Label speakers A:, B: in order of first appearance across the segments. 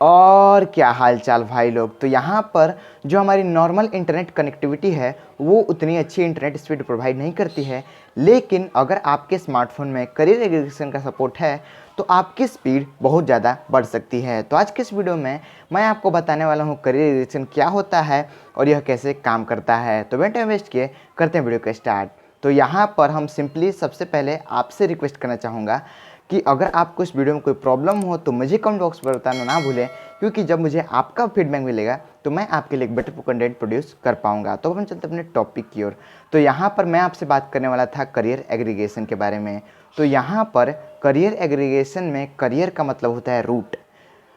A: और क्या हाल चाल भाई लोग। तो यहाँ पर जो हमारी नॉर्मल इंटरनेट कनेक्टिविटी है वो उतनी अच्छी इंटरनेट स्पीड प्रोवाइड नहीं करती है, लेकिन अगर आपके स्मार्टफोन में करियर एग्रीगेशन का सपोर्ट है तो आपकी स्पीड बहुत ज़्यादा बढ़ सकती है। तो आज के इस वीडियो में मैं आपको बताने वाला हूँ करियर एग्रीगेशन क्या होता है और यह कैसे काम करता है। तो बिना टाइम वेस्ट किए करते हैं वीडियो का स्टार्ट। तो यहाँ पर हम सिंपली सबसे पहले आपसे रिक्वेस्ट करना चाहूँगा कि अगर आपको इस वीडियो में कोई प्रॉब्लम हो तो मुझे कमेंट बॉक्स पर बताना ना भूलें, क्योंकि जब मुझे आपका फीडबैक मिलेगा तो मैं आपके लिए एक बेटर कंटेंट प्रोड्यूस कर पाऊंगा। तो हम चलते अपने टॉपिक की ओर। तो यहाँ पर मैं आपसे बात करने वाला था करियर एग्रीगेशन के बारे में। तो यहाँ पर करियर एग्रीगेशन में करियर का मतलब होता है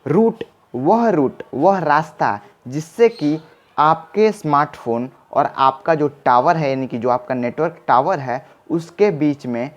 A: रूट वह रास्ता जिससे कि आपके स्मार्टफोन और आपका जो टावर है, यानी कि जो आपका नेटवर्क टावर है, उसके बीच में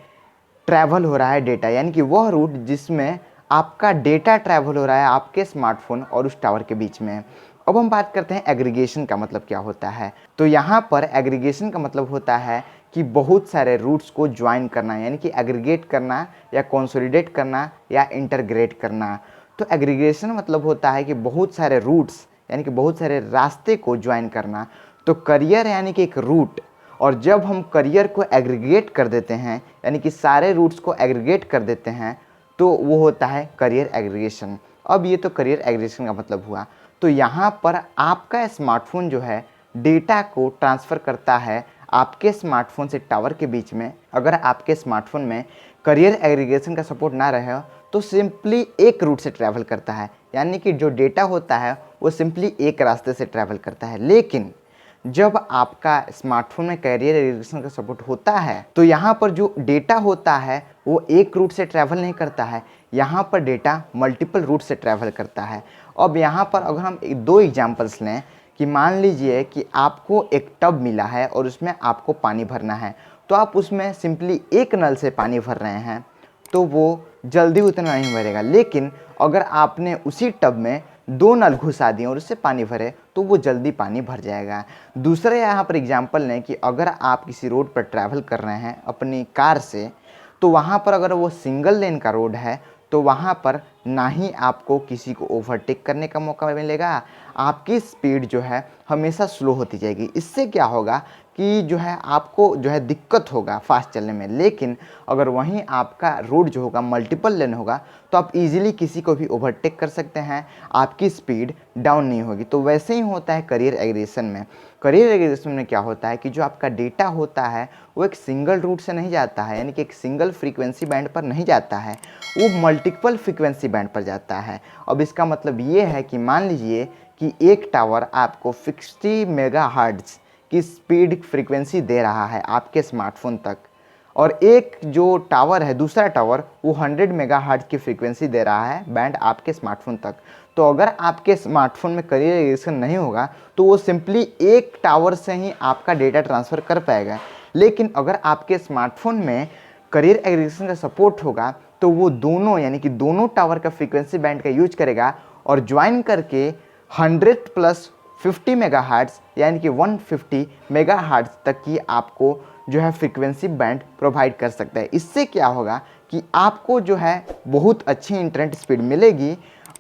A: ट्रैवल हो रहा है डेटा, यानी कि वह रूट जिसमें आपका डेटा ट्रैवल हो रहा है आपके स्मार्टफोन और उस टावर के बीच में। अब हम बात करते हैं एग्रीगेशन का मतलब क्या होता है। तो यहाँ पर एग्रीगेशन का मतलब होता है कि बहुत सारे रूट्स को ज्वाइन करना, यानी कि एग्रीगेट करना या कंसोलिडेट करना या इंटरग्रेट करना। तो एग्रीगेशन मतलब होता है कि बहुत सारे रूट्स यानी कि बहुत सारे रास्ते को ज्वाइन करना। तो करियर यानी कि एक रूट, और जब हम करियर को एग्रीगेट कर देते हैं यानी कि सारे रूट्स को एग्रीगेट कर देते हैं तो वो होता है करियर एग्रीगेशन। अब ये तो करियर एग्रीगेशन का मतलब हुआ। तो यहाँ पर आपका स्मार्टफोन जो है डेटा को ट्रांसफ़र करता है आपके स्मार्टफोन से टावर के बीच में। अगर आपके स्मार्टफोन में करियर एग्रीगेशन का सपोर्ट ना रहे तो सिंपली एक रूट से ट्रैवल करता है, यानी कि जो डेटा होता है वो सिंपली एक रास्ते से ट्रैवल करता है। लेकिन जब आपका स्मार्टफोन में करियर एग्रीगेशन का सपोर्ट होता है तो यहाँ पर जो डेटा होता है वो एक रूट से ट्रैवल नहीं करता है, यहाँ पर डेटा मल्टीपल रूट से ट्रैवल करता है। अब यहाँ पर अगर हम दो एग्जांपल्स लें कि मान लीजिए कि आपको एक टब मिला है और उसमें आपको पानी भरना है, तो आप उसमें सिंपली एक नल से पानी भर रहे हैं तो वो जल्दी उतना नहीं भरेगा। लेकिन अगर आपने उसी टब में दो नल घुसा दिए और उससे पानी भरे तो वो जल्दी पानी भर जाएगा। दूसरे यहाँ पर एग्जांपल लें कि अगर आप किसी रोड पर ट्रैवल कर रहे हैं अपनी कार से, तो वहाँ पर अगर वो सिंगल लेन का रोड है तो वहाँ पर ना ही आपको किसी को ओवरटेक करने का मौका मिलेगा, आपकी स्पीड जो है हमेशा स्लो होती जाएगी। इससे क्या होगा कि जो है आपको जो है दिक्कत होगा फास्ट चलने में। लेकिन अगर वहीं आपका रोड जो होगा मल्टीपल लेन होगा तो आप इजीली किसी को भी ओवरटेक कर सकते हैं, आपकी स्पीड डाउन नहीं होगी। तो वैसे ही होता है करियर एग्रीगेशन में। करियर एग्रीगेशन में क्या होता है कि जो आपका डेटा होता है वो एक सिंगल रूट से नहीं जाता है, यानी कि एक सिंगल फ्रीक्वेंसी बैंड पर नहीं जाता है, वो मल्टीपल फ्रीक्वेंसी बैंड पर जाता है। अब इसका मतलब ये है कि मान लीजिए कि एक टावर आपको 60 मेगाहर्ट्ज़ की स्पीड फ्रीक्वेंसी दे रहा है आपके स्मार्टफोन तक, और एक जो टावर है दूसरा टावर वो 100 मेगाहर्ट्ज़ की फ्रीक्वेंसी दे रहा है बैंड आपके स्मार्टफोन तक। तो अगर आपके स्मार्टफोन में करियर एग्रीगेशन नहीं होगा तो वो सिंपली एक टावर से ही आपका डेटा ट्रांसफ़र कर पाएगा। लेकिन अगर आपके स्मार्टफोन में करियर एग्रीगेशन का सपोर्ट होगा तो वो दोनों यानी कि दोनों टावर का फ्रीक्वेंसी बैंड का यूज करेगा और ज्वाइन करके 100 प्लस 50 मेगाहर्ट्ज़ यानी कि 150 मेगाहर्ट्ज़ तक की आपको जो है फ्रीक्वेंसी बैंड प्रोवाइड कर सकता है। इससे क्या होगा कि आपको जो है बहुत अच्छी इंटरनेट स्पीड मिलेगी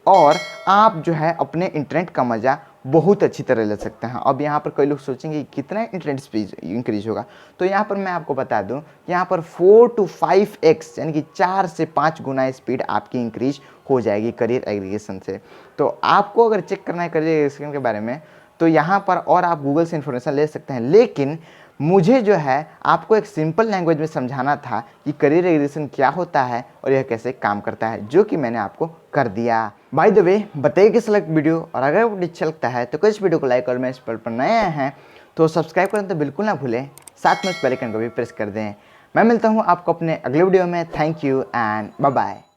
A: और आप जो है अपने इंटरनेट का मज़ा बहुत अच्छी तरह ले सकते हैं। अब यहाँ पर कई लोग सोचेंगे कि कितना इंटरनेट स्पीड इंक्रीज होगा, तो यहाँ पर मैं आपको बता दूँ यहाँ पर 4 to 5x यानी कि 4 से 5 गुना स्पीड आपकी इंक्रीज हो जाएगी करियर एग्रीगेशन से। तो आपको अगर चेक करना है करियर एग्रीगेशन के बारे में तो यहाँ पर और आप गूगल से इन्फॉर्मेशन ले सकते हैं, लेकिन मुझे जो है आपको एक सिंपल लैंग्वेज में समझाना था कि करियर एग्रीगेशन क्या होता है और यह कैसे काम करता है, जो कि मैंने आपको कर दिया। बाय द वे बताइए कैसा लगा वीडियो, और अगर वीडियो अच्छा लगता है तो इस वीडियो को लाइक, और मैं इस पर नए हैं तो सब्सक्राइब करना तो बिल्कुल ना भूलें, साथ में उस बेल आइकन को भी प्रेस कर दें। मैं मिलता हूँ आपको अपने अगले वीडियो में। Thank you and bye bye.